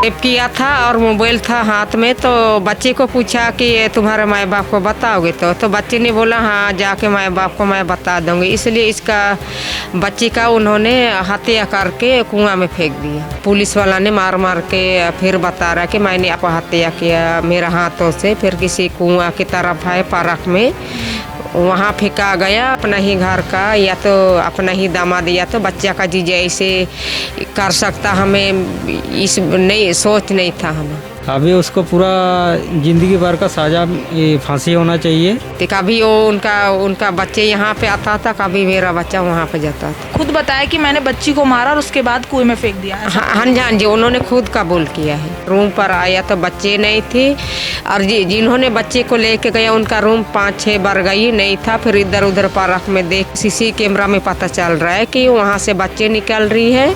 Rape किया था और मोबाइल था हाथ में। तो बच्चे को पूछा कि तुम्हारे माँ बाप को बताओगे? तो बच्चे ने बोला हाँ, जाके माँ बाप को मैं बता दूंगी। इसलिए इसका बच्चे का उन्होंने हत्या करके कुआं में फेंक दिया। पुलिस वाला ने मार मार के फिर बता रहा कि मैंने आपको हत्या किया मेरा हाथों से। फिर किसी कुआं की तरफ है पार्क में, वहाँ फेंका गया। अपना ही घर का या तो अपना ही दामाद या तो बच्चा का जीजा ऐसे कर सकता, हमें इस नहीं सोच नहीं था हमें। अभी उसको पूरा जिंदगी भर का सजा फांसी होना चाहिए। तो कभी वो उनका बच्चे यहाँ पे आता था, कभी मेरा बच्चा वहाँ पे जाता था। खुद बताया कि मैंने बच्ची को मारा और उसके बाद कुएं में फेंक दिया। हाँ जी, उन्होंने खुद कबूल किया है। रूम पर आया तो बच्चे नहीं थे, और जिन्होंने बच्चे को लेके गया उनका रूम 5-6 बार गई नहीं था। फिर इधर उधर पार्क में देख सीसी कैमरा में पता चल रहा है कि वहाँ से बच्चे निकल रही है,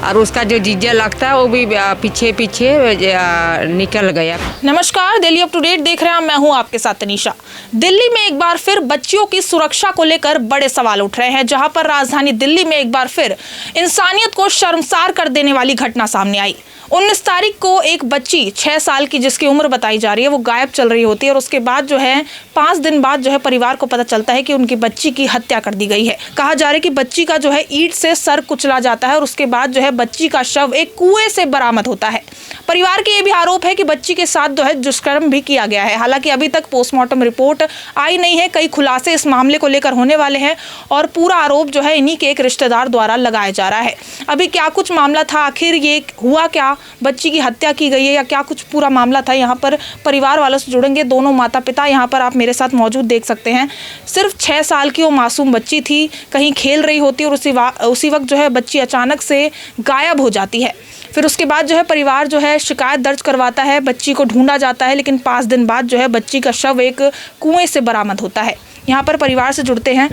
और उसका जो जीजा लगता है वो भी पीछे पीछे निकल गया। नमस्कार, दिल्ली अप टू डेट देख रहे हैं, मैं हूं आपके साथ तनीषा। दिल्ली में एक बार फिर बच्चियों की सुरक्षा को लेकर बड़े सवाल उठ रहे हैं, जहां पर राजधानी दिल्ली में एक बार फिर इंसानियत को शर्मसार कर देने वाली घटना सामने आई। 19 तारीख को एक बच्ची 6 साल की, जिसकी उम्र बताई जा रही है, वो गायब चल रही होती है, और उसके बाद जो है 5 दिन बाद जो है परिवार को पता चलता है कि उनकी बच्ची की हत्या कर दी गई है। कहा जा रहा है कि बच्ची का जो है ईंट से सर कुचला जाता है, और उसके बाद जो है बच्ची का शव एक कुएं से बरामद होता है। परिवार के ये भी आरोप है कि बच्ची के साथ जो है दुष्कर्म भी किया गया है। हालांकि अभी तक पोस्टमार्टम रिपोर्ट आई नहीं है। कई खुलासे इस मामले को लेकर होने वाले हैं, और पूरा आरोप जो है इन्हीं के एक रिश्तेदार द्वारा लगाया जा रहा है। अभी क्या कुछ मामला था, आखिर ये हुआ क्या, बच्ची की हत्या की गई है या क्या कुछ पूरा मामला था, यहाँ पर परिवार वालों से जुड़ेंगे। दोनों माता पिता यहाँ पर आप मेरे साथ मौजूद देख सकते हैं। सिर्फ 6 साल की वो मासूम बच्ची थी, कहीं खेल रही होती, और उसी वक्त जो है बच्ची अचानक से गायब हो जाती है। फिर उसके बाद जो है परिवार जो है शिकायत दर्ज करवाता है, बच्ची को ढूंढा जाता है, लेकिन 5 दिन बाद जो है बच्ची का शव एक कुएं से बरामद होता है। यहाँ पर परिवार से जुड़ते हैं।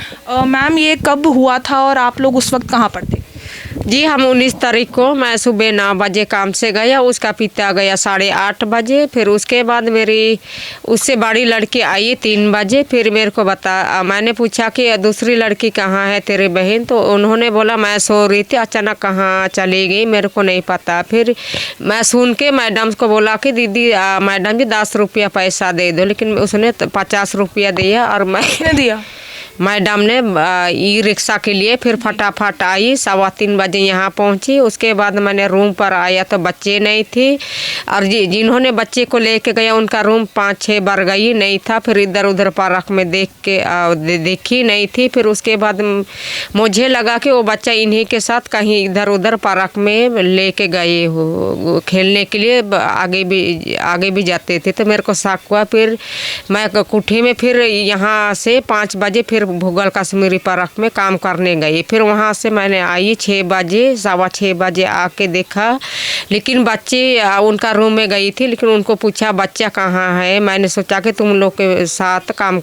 मैम, ये कब हुआ था और आप लोग उस वक्त कहाँ पर थे? जी, हम 19 तारीख को मैं सुबह 9 बजे काम से गया, उसका पिता गया 8:30 बजे। फिर उसके बाद मेरी उससे बड़ी लड़की आई 3 बजे। फिर मेरे को मैंने पूछा कि दूसरी लड़की कहाँ है तेरी बहन? तो उन्होंने बोला मैं सो रही थी, अचानक कहाँ चली गई मेरे को नहीं पता। फिर मैं सुन के मैडम को बोला कि दीदी मैडम जी 10 रुपया पैसा दे दो, लेकिन उसने 50 रुपया दिया, और मैंने दिया मैडम ने ई रिक्शा के लिए। फिर फटाफट आई, 3:15 बजे यहाँ पहुँची। उसके बाद मैंने रूम पर आया तो बच्चे नहीं थे, और जिन्होंने बच्चे को लेके गया उनका रूम 5-6 बार गई नहीं था। फिर इधर उधर पार्क में देखी नहीं थी। फिर उसके बाद मुझे लगा कि वो बच्चा इन्हीं के साथ कहीं इधर उधर पार्क में लेके गए हो खेलने के लिए, आगे भी जाते थे। तो मेरे को शक हुआ। फिर मैं कुठी में फिर यहाँ से 5 बजे फिर भूगल कश्मीरी पार्क में काम करने गई। फिर वहाँ से मैंने आई 6 बजे, 6:15 बजे आके देखा, लेकिन बच्चे उनका रूम में गई थी। लेकिन उनको पूछा बच्चा कहाँ है, मैंने सोचा कि तुम लोग के साथ काम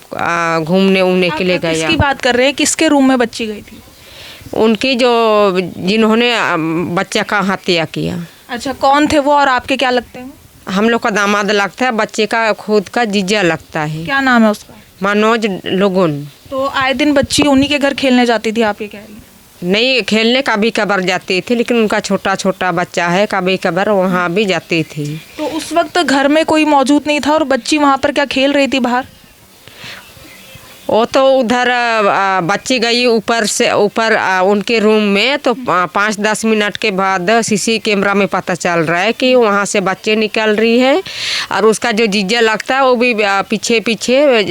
घूमने के लिए गया। किसकी बात कर रहे हैं, किसके रूम में बच्ची गई थी? उनकी जिन्होंने बच्चा का हत्या किया। अच्छा, कौन थे वो और आपके क्या लगते हैं? हम लोग का दामाद लगता है, बच्चे का खुद का जीजा लगता है। क्या नाम है उसका? मनोज लोगुन। तो आए दिन बच्ची उन्हीं के घर खेलने जाती थी, आप ये कह रही हैं? नहीं, खेलने कभी कभार जाती थी, लेकिन उनका छोटा छोटा बच्चा है, कभी कभार वहाँ भी जाती थी। तो उस वक्त घर में कोई मौजूद नहीं था, और बच्ची वहाँ पर क्या खेल रही थी बाहर? वो तो उधर बच्ची गई ऊपर उनके रूम में। तो 5-10 मिनट के बाद सीसी कैमरा में पता चल रहा है कि वहाँ से बच्चे निकल रही है, और उसका जो जीजा लगता है वो भी पीछे पीछे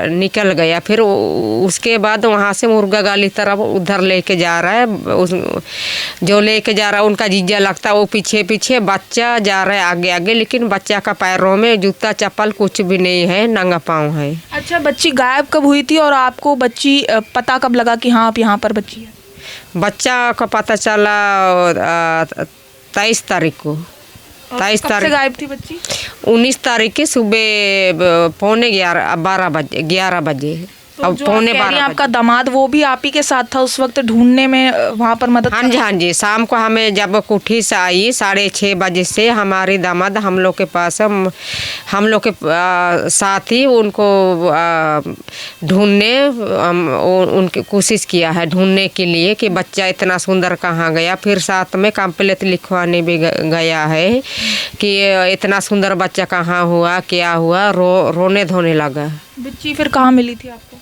निकल गया। फिर उसके बाद वहाँ से मुर्गा गाली तरफ उधर लेके जा रहा है, जो लेके जा रहा है उनका जीजा लगता है, वो पीछे पीछे, बच्चा जा रहा है आगे आगे, लेकिन बच्चा का पैरों में जूता चप्पल कुछ भी नहीं है, नंगा पाँव है। अच्छा, बच्ची गायब कब हुई थी और आपको बच्ची पता कब लगा कि हाँ आप यहाँ पर बच्ची है? बच्चा का पता चला 23 तारीख को। 23 तारीख गायब थी बच्ची? 19 तारीख की सुबह 11:45 बजे। तो अब जो आप पौने कह रही हैं 12 आपका दामाद वो भी आप ही के साथ था उस वक्त ढूंढने में, वहाँ पर मदद हाँ जी हाँ जी। शाम को हमें जब कुठी से आई 6:30 बजे से हमारी दामाद हम लोग के पास हम लोग के साथ ही उनको ढूंढने उनकी कोशिश किया है ढूंढने के लिए कि बच्चा इतना सुंदर कहाँ गया। फिर साथ में कंप्लेंट लिखवाने भी गया है कि इतना सुंदर बच्चा कहाँ हुआ क्या हुआ। रोने धोने लगा। बच्ची फिर कहाँ मिली थी आपको?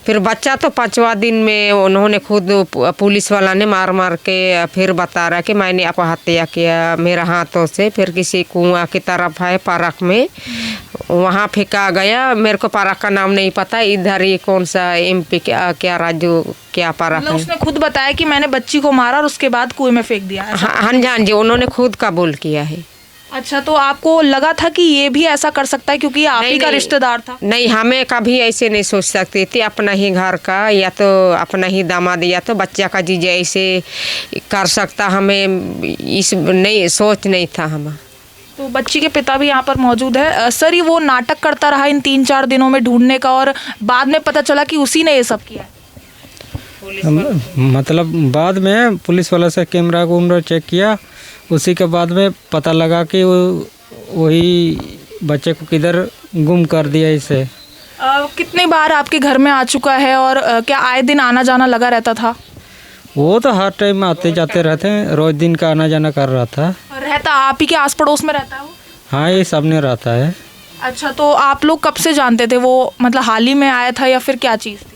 फिर बच्चा तो 5वां दिन में उन्होंने खुद पुलिस वाला ने मार मार के फिर बता रहा कि मैंने आपको हत्या किया मेरा हाथों से। फिर किसी कुआं की तरफ है पार्क में वहाँ फेंका गया। मेरे को पार्क का नाम नहीं पता, इधर ही कौन सा MP क्या राजू क्या पार्क मतलब है। उसने खुद बताया कि मैंने बच्ची को मारा और उसके बाद कुएं में फेंक दिया, ऐसा? हाँ हाँ जी उन्होंने खुद कबूल किया है। अच्छा, तो आपको लगा था कि ये भी ऐसा कर सकता है क्योंकि ये आप ही का रिश्तेदार था? नहीं, हमें कभी ऐसे नहीं सोच सकती थी। अपना ही घर का या तो अपना ही दामाद या तो बच्चा का जीजा ऐसे कर सकता, हमें इस नहीं सोच नहीं था हमें। तो बच्ची के पिता भी यहाँ पर मौजूद है। सर, ये वो नाटक करता रहा इन 3-4 दिनों में ढूंढने का और बाद में पता चला कि उसी ने ये सब किया है? मतलब बाद में पुलिस वाला से कैमरा चेक किया, उसी के बाद में पता लगा कि वही बच्चे को किधर गुम कर दिया इसे। कितनी बार आपके घर में आ चुका है और क्या आए दिन आना जाना लगा रहता था? वो तो हर टाइम आते जाते रहते हैं, रोज दिन का आना जाना कर रहा था। रहता आप ही के आस पड़ोस में रहता है वो? हाँ, ये सामने रहता है। अच्छा, तो आप लोग कब से जानते थे? वो मतलब हाल ही में आया था या फिर क्या चीज़ थी?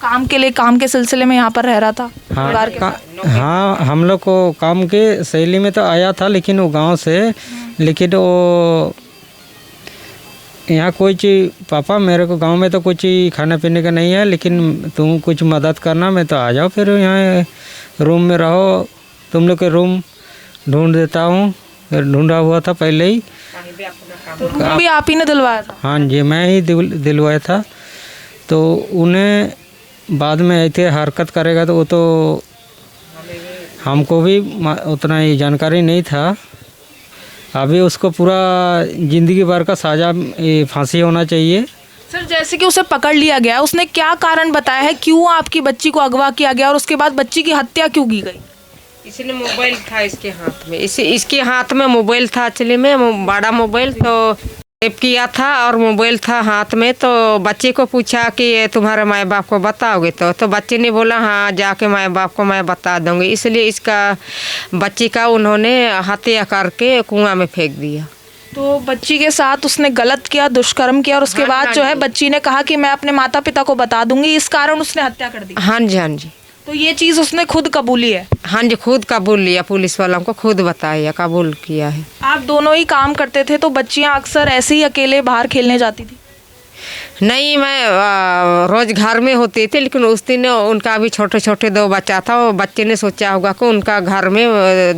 काम के लिए, काम के सिलसिले में यहाँ पर रह रहा था परिवार के साथ? हाँ, हम लोग को काम के शैली में तो आया था, लेकिन वो गांव से, लेकिन वो यहाँ कोई चीज़ पापा मेरे को गांव में तो कुछ खाने पीने का नहीं है, लेकिन तुम कुछ मदद करना, मैं तो आ जाओ फिर यहाँ रूम में रहो, तुम लोग के रूम ढूंढ देता हूँ। फिर ढूंढा हुआ था पहले ही। तो रूम भी आप ही ने दिलवाया था? हाँ जी, मैं ही दिलवाया था। तो उन्हें बाद में ऐसे हरकत करेगा तो वो तो हमको भी उतना ही जानकारी नहीं था। अभी उसको पूरा ज़िंदगी भर का सजा फांसी होना चाहिए। सर, जैसे कि उसे पकड़ लिया गया, उसने क्या कारण बताया है क्यों आपकी बच्ची को अगवा किया गया और उसके बाद बच्ची की हत्या क्यों की गई? इसने मोबाइल था इसके हाथ में, इसके हाथ में मोबाइल था एक्चुअली में, बड़ा मोबाइल तो टेप किया था और मोबाइल था हाथ में। तो बच्चे को पूछा कि तुम्हारे माँ बाप को बताओगे? तो बच्चे ने बोला हाँ, जाके माँ बाप को मैं बता दूंगी। इसलिए इसका बच्ची का उन्होंने हत्या करके कुआं में फेंक दिया। तो बच्ची के साथ उसने गलत किया, दुष्कर्म किया और उसके बाद जो है बच्ची ने कहा कि मैं अपने माता पिता को बता दूंगी, इस कारण उसने हत्या कर दी। हाँ जी हाँ जी। तो ये चीज़ उसने खुद कबूली है? हाँ जी, खुद कबूल लिया, पुलिस वालों को खुद बताया, कबूल किया है। आप दोनों ही काम करते थे, तो बच्चियां अक्सर ऐसे ही अकेले बाहर खेलने जाती थी? नहीं, मैं रोज घर में होती थी, लेकिन उस दिन उनका भी छोटे छोटे 2 बच्चा था। वो बच्चे ने सोचा होगा कि उनका घर में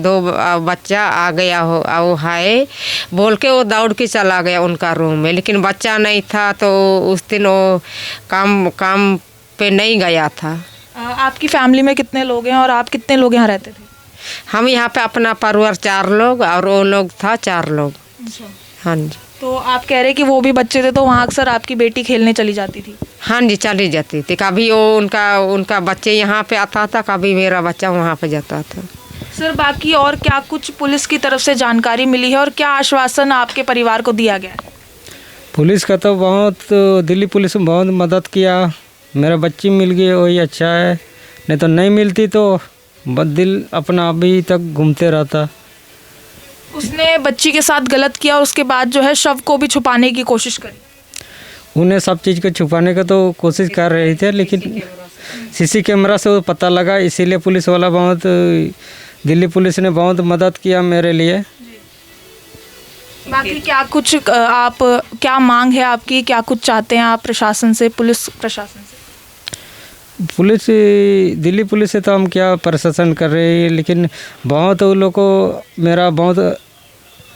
2 बच्चा आ गया हो, वो है बोल के वो दौड़ के चला गया उनका रूम में, लेकिन बच्चा नहीं था। तो उस दिन वो काम पे नहीं गया था। आपकी फैमिली में कितने लोग हैं और आप कितने लोग यहाँ रहते थे? हम यहाँ पे अपना परिवार 4 लोग और वो लोग था 4 लोग। हाँ जी। तो आप कह रहे कि वो भी बच्चे थे, तो वहाँ अक्सर आपकी बेटी खेलने चली जाती थी? हाँ जी, चली जाती थी। कभी वो उनका बच्चे यहाँ पे आता था, कभी मेरा बच्चा वहाँ पे जाता था। सर, बाकी और क्या कुछ पुलिस की तरफ से जानकारी मिली है और क्या आश्वासन आपके परिवार को दिया गया है? पुलिस का तो दिल्ली पुलिस ने बहुत मदद किया। मेरा बच्ची मिल गई वही अच्छा है, नहीं तो नहीं मिलती तो दिल अपना अभी तक घूमते रहता। उसने बच्ची के साथ गलत किया और उसके बाद जो है शव को भी छुपाने की कोशिश करी। उन्हें सब चीज़ को छुपाने का तो कोशिश कर रहे थे, लेकिन सीसी कैमरा से वो पता लगा, इसीलिए पुलिस वाला दिल्ली पुलिस ने बहुत मदद किया मेरे लिए। बाकी क्या कुछ आप क्या मांग है आपकी, क्या कुछ चाहते हैं आप प्रशासन से, पुलिस प्रशासन से? दिल्ली पुलिस से तो हम क्या प्रशासन कर रहे हैं, लेकिन बहुत वो लोग को मेरा बहुत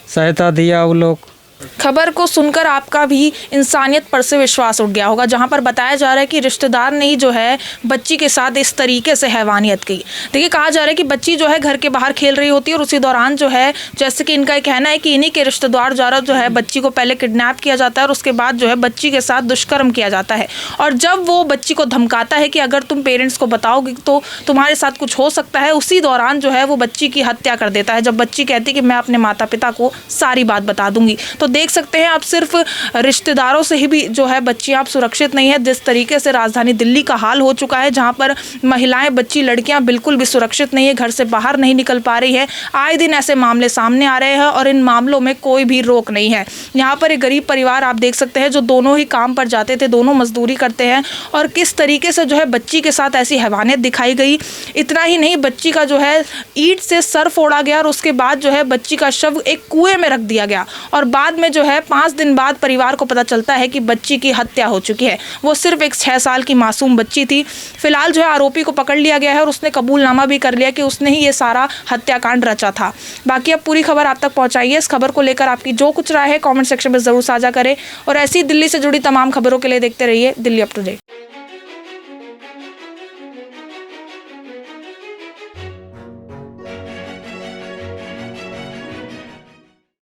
सहायता दिया वो लोग। खबर को सुनकर आपका भी इंसानियत पर से विश्वास उठ गया होगा, जहां पर बताया जा रहा है कि रिश्तेदार ने ही जो है बच्ची के साथ इस तरीके से हैवानियत की। देखिए, कहा जा रहा है कि बच्ची जो है घर के बाहर खेल रही होती है और उसी दौरान जो है, जैसे कि इनका कहना है कि इन्हीं के रिश्तेदार द्वारा जो है बच्ची को पहले किडनैप किया जाता है और उसके बाद जो है बच्ची के साथ दुष्कर्म किया जाता है। और जब वो बच्ची को धमकाता है कि अगर तुम पेरेंट्स को बताओगे तो तुम्हारे साथ कुछ हो सकता है, उसी दौरान जो है वो बच्ची की हत्या कर देता है। जब बच्ची कहती कि मैं अपने माता पिता को सारी बात बता दूंगी। तो देख सकते हैं आप, सिर्फ रिश्तेदारों से ही भी जो है बच्ची आप सुरक्षित नहीं है। जिस तरीके से राजधानी दिल्ली का हाल हो चुका है, जहां पर महिलाएं, बच्ची, लड़कियां बिल्कुल भी सुरक्षित नहीं है, घर से बाहर नहीं निकल पा रही है। आए दिन ऐसे मामले सामने आ रहे हैं और इन मामलों में कोई भी रोक नहीं है। यहाँ पर एक गरीब परिवार आप देख सकते हैं जो दोनों ही काम पर जाते थे, दोनों मजदूरी करते हैं, और किस तरीके से जो है बच्ची के साथ ऐसी हैवानियत दिखाई गई। इतना ही नहीं, बच्ची का जो है ईंट से सर फोड़ा गया और उसके बाद जो है बच्ची का शव एक कुएं में रख दिया गया। और बाद में जो है 5 दिन बाद परिवार को पता चलता है कि बच्ची की हत्या हो चुकी है। वो सिर्फ एक 6 साल की मासूम बच्ची थी। फिलहाल जो है आरोपी को पकड़ लिया गया है और उसने कबूलनामा भी कर लिया कि उसने ही ये सारा हत्याकांड रचा था। बाकी अब पूरी खबर आप तक पहुंचाइए। इस खबर को लेकर आपकी जो कुछ राय है कमेंट सेक्शन में जरूर साझा करें और ऐसी दिल्ली से जुड़ी तमाम खबरों के लिए देखते रहिए दिल्ली अप टू डेट।